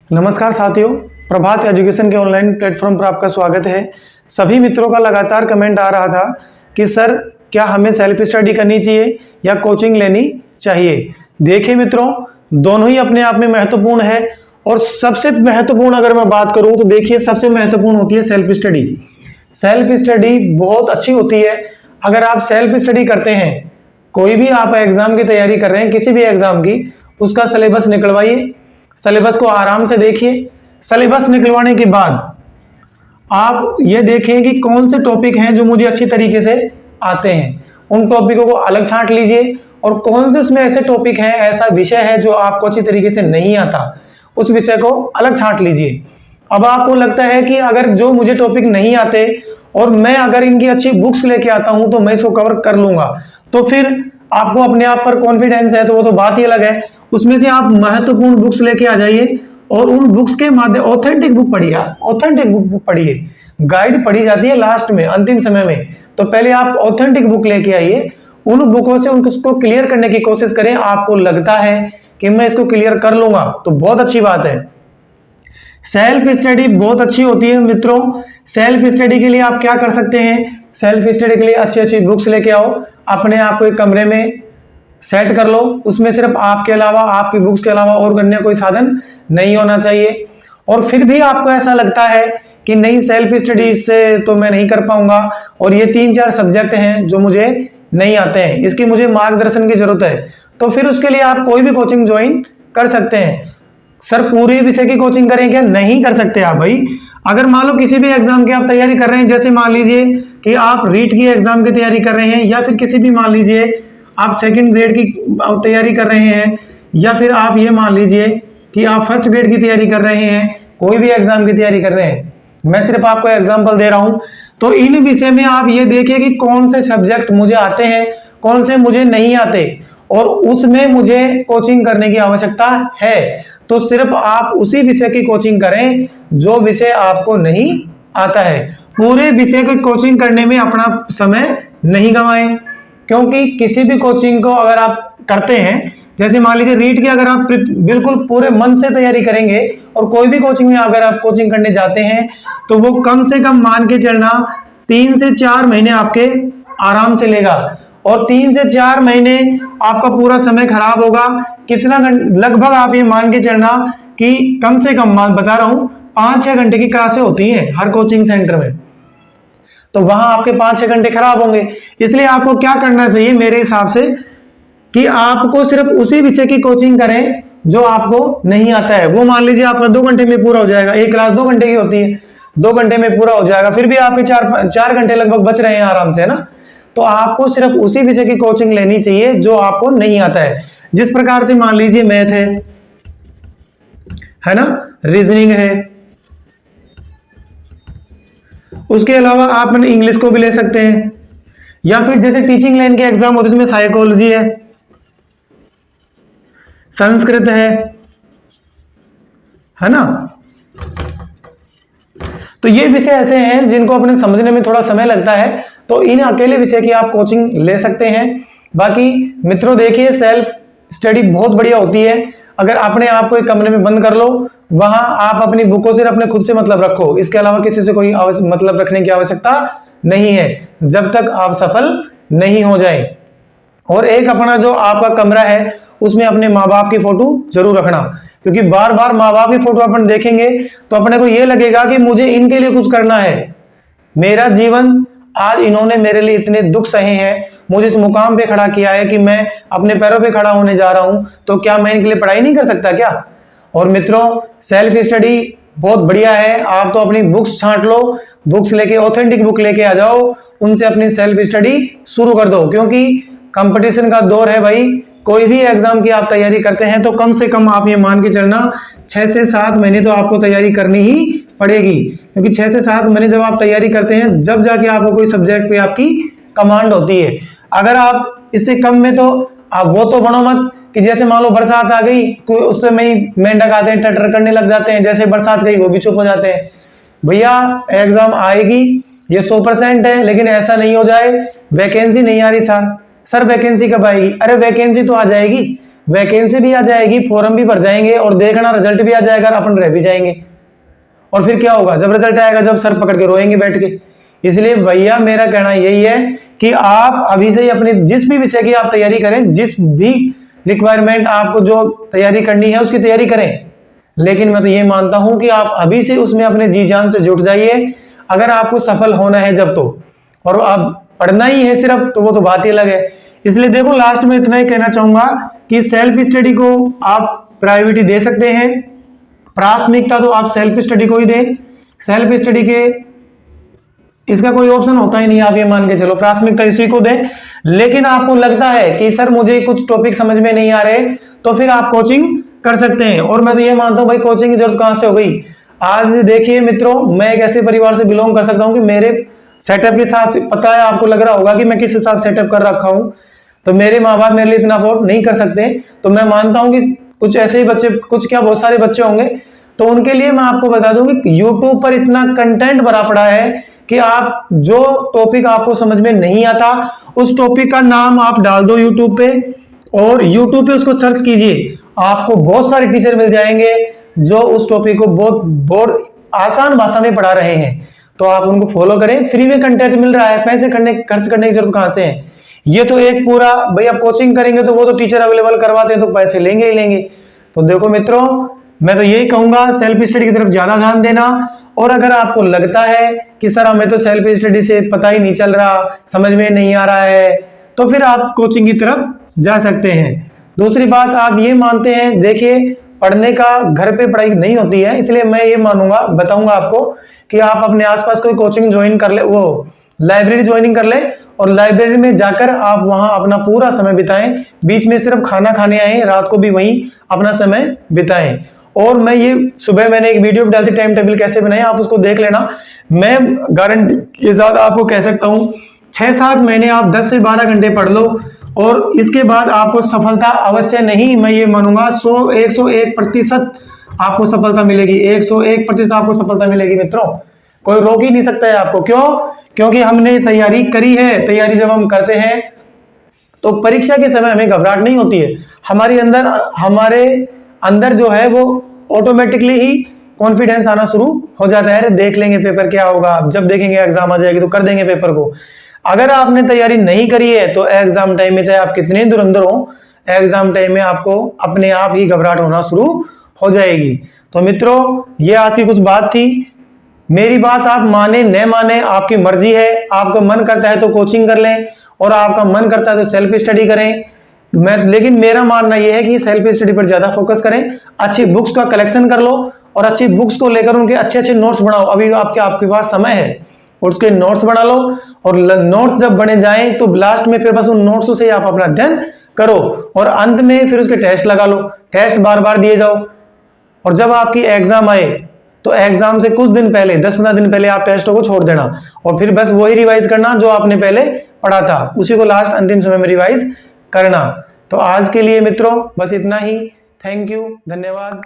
नमस्कार साथियों, प्रभात एजुकेशन के ऑनलाइन प्लेटफॉर्म पर आपका स्वागत है। सभी मित्रों का लगातार कमेंट आ रहा था कि सर क्या हमें सेल्फ स्टडी करनी चाहिए या कोचिंग लेनी चाहिए। देखिए मित्रों, दोनों ही अपने आप में महत्वपूर्ण है और सबसे महत्वपूर्ण अगर मैं बात करूं तो देखिए सबसे महत्वपूर्ण होती है सेल्फ स्टडी। सेल्फ स्टडी बहुत अच्छी होती है। अगर आप सेल्फ स्टडी करते हैं, कोई भी आप एग्जाम की तैयारी कर रहे हैं, किसी भी एग्जाम की, उसका सिलेबस निकलवाइए, सिलेबस को आराम से देखिए। सिलेबस निकलवाने के बाद आप ये देखें कि कौन से टॉपिक हैं जो मुझे अच्छी तरीके से आते हैं, उन टॉपिकों को अलग छांट लीजिए और कौन से उसमें ऐसे टॉपिक हैं, ऐसा विषय है जो आपको अच्छी तरीके से नहीं आता, उस विषय को अलग छांट लीजिए। अब आपको लगता है कि अगर जो मुझे टॉपिक नहीं आते और मैं अगर इनकी अच्छी बुक्स लेके आता हूं तो मैं इसको कवर कर लूंगा, तो फिर आपको अपने आप पर कॉन्फिडेंस है तो वो तो बात ही अलग है। उसमें से आप महत्वपूर्ण बुक्स लेके आ जाइए और उन बुक्स के माध्यम ऑथेंटिक बुक पढ़िए, ऑथेंटिक बुक पढ़िए। गाइड पढ़ी जाती है लास्ट में, अंतिम समय में, तो पहले आप ऑथेंटिक बुक लेके आइए, उन बुकों से उनको क्लियर करने की कोशिश करें। आपको लगता है कि मैं इसको क्लियर कर लूंगा तो बहुत अच्छी बात है। सेल्फ स्टडी बहुत अच्छी होती है मित्रों। सेल्फ स्टडी के लिए आप क्या कर सकते हैं, सेल्फ स्टडी के लिए अच्छी अच्छी बुक्स लेके आओ, अपने आप को एक कमरे में सेट कर लो, उसमें सिर्फ आपके अलावा, आपकी बुक्स के अलावा और अन्य कोई साधन नहीं होना चाहिए। और फिर भी आपको ऐसा लगता है कि नहीं, सेल्फ स्टडी से तो मैं नहीं कर पाऊंगा और ये 3-4 सब्जेक्ट हैं जो मुझे नहीं आते हैं, इसकी मुझे मार्गदर्शन की जरूरत है, तो फिर उसके लिए आप कोई भी कोचिंग ज्वाइन कर सकते हैं। सर पूरे विषय की कोचिंग करें क्या? नहीं कर सकते आप भाई। अगर मान लो किसी भी एग्जाम की आप तैयारी कर रहे हैं, जैसे मान लीजिए कि आप रीट की एग्जाम की तैयारी कर रहे हैं, या फिर किसी भी मान लीजिए आप सेकंड ग्रेड की तैयारी कर रहे हैं, या फिर आप ये मान लीजिए कि आप फर्स्ट ग्रेड की तैयारी कर रहे हैं, कोई भी एग्जाम की तैयारी कर रहे हैं, मैं सिर्फ आपको एग्जाम्पल दे रहा हूं। तो इन विषय में आप ये देखिए कि कौन से सब्जेक्ट मुझे आते हैं, कौन से मुझे नहीं आते, और उसमें मुझे कोचिंग करने की आवश्यकता है। तो सिर्फ आप उसी विषय की कोचिंग करें जो विषय आपको नहीं आता है। पूरे विषय की कोचिंग करने में अपना समय नहीं गंवाएं, क्योंकि किसी भी कोचिंग को अगर आप करते हैं, जैसे मान लीजिए रीट की अगर आप बिल्कुल पूरे मन से तैयारी करेंगे और कोई भी कोचिंग में अगर आप कोचिंग करने जाते हैं, तो वो कम से कम मान के चलना 3 से 4 महीने आपके आराम से लेगा, और 3 से 4 महीने आपका पूरा समय खराब होगा। कितना लगभग आप ये मान के चलना कि कम से कम बता रहा हूं 5-6 घंटे की क्लासें होती हैं हर कोचिंग सेंटर में, तो वहां आपके 5-6 घंटे खराब होंगे। इसलिए आपको क्या करना चाहिए मेरे हिसाब से, कि आपको सिर्फ उसी विषय की कोचिंग करें जो आपको नहीं आता है। वो मान लीजिए आपका 2 घंटे में पूरा हो जाएगा, एक क्लास 2 घंटे की होती है, 2 घंटे में पूरा हो जाएगा, फिर भी आपके 4 घंटे लगभग बच रहे हैं आराम से, है ना। तो आपको सिर्फ उसी विषय की कोचिंग लेनी चाहिए जो आपको नहीं आता है। जिस प्रकार से मान लीजिए मैथ है ना, रीजनिंग है, उसके अलावा आप इंग्लिश को भी ले सकते हैं, या फिर जैसे टीचिंग लाइन के एग्जाम होते हैं जिसमें साइकोलॉजी है, संस्कृत है ना। तो ये विषय ऐसे हैं जिनको अपने समझने में थोड़ा समय लगता है, तो इन अकेले विषय की आप कोचिंग ले सकते हैं। बाकी मित्रों देखिए, सेल्फ स्टडी बहुत बढ़िया होती है। अगर अपने आप को एक कमरे में बंद कर लो, वहां आप अपनी बुकों से अपने खुद से मतलब रखो, इसके अलावा किसी से कोई मतलब रखने की आवश्यकता नहीं है, जब तक आप सफल नहीं हो जाए। और एक अपना जो आपका कमरा है उसमें अपने माँ बाप की फोटो जरूर रखना, क्योंकि बार बार माँ बाप की फोटो अपन देखेंगे तो अपने को यह लगेगा कि मुझे इनके लिए कुछ करना है। मेरा जीवन आज इन्होंने मेरे लिए इतने दुख सहे हैं, मुझे इस मुकाम पे खड़ा किया है कि मैं अपने पैरों पे खड़ा होने जा रहा हूं, तो क्या मैं इनके लिए पढ़ाई नहीं कर सकता क्या? और मित्रों सेल्फ स्टडी बहुत बढ़िया है। आप तो अपनी बुक्स छांट लो, बुक्स लेके ऑथेंटिक बुक लेके आ जाओ, उनसे अपनी सेल्फ स्टडी शुरू कर दो, क्योंकि कंपटीशन का दौर है भाई। कोई भी एग्जाम की आप तैयारी करते हैं तो कम से कम आप ये मान के चलना 6 से 7 महीने तो आपको तैयारी करनी ही पड़ेगी, क्योंकि 6 से 7 महीने जब आप तैयारी करते हैं, जब जाके आपको कोई सब्जेक्ट पे आपकी कमांड होती है। अगर आप इससे कम में, तो आप वो तो बनो मत कि जैसे मान लो बरसात आ गई, कोई उस समय ही मेंढक आते हैं, टटर करने लग जाते हैं, जैसे बरसात गई वो भी चुप हो जाते हैं। भैया एग्जाम आएगी, ये 100% है, लेकिन ऐसा नहीं हो जाए वैकेंसी नहीं आ रही सर वैकेंसी कब आएगी? अरे वैकेंसी तो आ जाएगी, वैकेंसी भी आ जाएगी, फॉर्म भी भर जाएंगे और देखना रिजल्ट भी आ जाएगा, अपन रह भी जाएंगे। और फिर क्या होगा, जब रिजल्ट आएगा जब सर पकड़ के रोएंगे बैठ के। इसलिए भैया मेरा कहना यही है कि आप अभी से ही अपनी जिस भी विषय की आप तैयारी करें, जिस भी रिक्वायरमेंट आपको जो तैयारी करनी है उसकी तैयारी करें, लेकिन मैं तो ये मानता हूं कि आप अभी से उसमें अपने जी जान से जुट जाइए, अगर आपको सफल होना है जब तो। और अब पढ़ना ही है सिर्फ, तो वो तो बात ही अलग है। इसलिए देखो, लास्ट में इतना ही कहना चाहूंगा कि सेल्फ स्टडी को आप प्रायोरिटी दे सकते हैं, प्राथमिकता तो आप सेल्फ स्टडी को ही दें। सेल्फ स्टडी के इसका कोई ऑप्शन होता ही नहीं, आप ये मान के चलो प्राथमिकता इसी को दें। लेकिन आपको लगता है कि सर मुझे कुछ टॉपिक समझ में नहीं आ रहे, तो फिर आप कोचिंग कर सकते हैं। और मैं तो ये मानता हूं भाई, कोचिंग की जरूरत कहां से हो गई। आज देखिए मित्रों, मैं एक ऐसे परिवार से बिलोंग कर सकता हूं कि मेरे सेटअप के हिसाब से, पता है आपको लग रहा होगा कि मैं किस हिसाब से सेटअप कर रखा हूं, तो मेरे माँ बाप मेरे लिए इतना अफोर्ड नहीं कर सकते। तो मैं मानता हूं कि कुछ ऐसे ही बच्चे, कुछ क्या बहुत सारे बच्चे होंगे, तो उनके लिए मैं आपको बता दूं कि YouTube पर इतना कंटेंट भरा पड़ा है कि आप जो टॉपिक आपको समझ में नहीं आता, उस टॉपिक का नाम आप डाल दो YouTube पे और YouTube पे उसको सर्च कीजिए, आपको बहुत सारे टीचर मिल जाएंगे जो उस टॉपिक को बहुत आसान भाषा में पढ़ा रहे हैं। तो आप उनको फॉलो करें, फ्री में कंटेंट मिल रहा है, पैसे खर्च करने की जरूरत कहां से है। ये तो एक पूरा, भाई आप कोचिंग करेंगे तो वो तो टीचर अवेलेबल करवाते हैं, तो पैसे लेंगे ही लेंगे। तो देखो मित्रों, मैं तो यही कहूंगा सेल्फ स्टडी की तरफ ज्यादा ध्यान देना। और अगर आपको लगता है कि सर हमें तो सेल्फ स्टडी से पता ही नहीं चल रहा, समझ में नहीं आ रहा है, तो फिर आप कोचिंग की तरफ जा सकते हैं। दूसरी बात, आप ये मानते हैं, देखिए पढ़ने का घर पे पढ़ाई नहीं होती है, इसलिए मैं ये बताऊंगा आपको कि आप अपने आसपास कोई कोचिंग ज्वाइन कर ले, वो लाइब्रेरी ज्वाइनिंग कर ले और लाइब्रेरी में जाकर आप वहां अपना पूरा समय बिताएं। बीच में सिर्फ खाना खाने आए, रात को भी वहीं अपना समय बिताएं। और मैं ये सुबह मैंने एक वीडियो डालती टाइम टेबल कैसे बनाए, आप उसको देख लेना। मैं गारंटी के साथ आपको कह सकता हूं 6-7 महीने आप 10 से 12 घंटे पढ़ लो और इसके बाद आपको सफलता अवश्य नहीं, मैं ये मानूंगा 101% आपको सफलता मिलेगी। 101% आपको सफलता मिलेगी मित्रों, कोई रोक ही नहीं सकता है आपको। क्यों? क्योंकि हमने तैयारी करी है। तैयारी जब हम करते हैं तो परीक्षा के समय हमें घबराहट नहीं होती है, हमारे अंदर जो है वो ऑटोमेटिकली ही कॉन्फिडेंस आना शुरू हो जाता है। अरे देख लेंगे पेपर क्या होगा, जब देखेंगे एग्जाम आ जाएगी तो कर देंगे पेपर को। अगर आपने तैयारी नहीं करी है तो एग्जाम टाइम में चाहे आप कितने धुरंधर हो, एग्जाम टाइम में आपको अपने आप ही घबराहट होना शुरू हो जाएगी। तो मित्रों, ये आज की कुछ बात थी। मेरी बात आप माने न माने आपकी मर्जी है। आपका मन करता है तो कोचिंग कर लें और आपका मन करता है तो सेल्फ स्टडी करें। लेकिन मेरा मानना यह है कि सेल्फ स्टडी पर ज्यादा फोकस करें, अच्छी बुक्स का कलेक्शन कर लो और अच्छी बुक्स को लेकर उनके अच्छे नोट्स बनाओ। अभी आपके पास समय है और उसके नोट्स बना लो, और नोट्स जब बने जाएं तो लास्ट में फिर बस उन नोट्स से आप अपना अध्ययन करो और अंत में फिर उसके टेस्ट लगा लो। टेस्ट बार बार दिए जाओ और जब आपकी एग्जाम आए तो एग्जाम से कुछ दिन पहले, 10-15 दिन पहले आप टेस्टों को छोड़ देना और फिर बस वही रिवाइज करना जो आपने पहले पढ़ा था, उसी को लास्ट अंतिम समय में रिवाइज करना। तो आज के लिए मित्रों बस इतना ही। थैंक यू, धन्यवाद।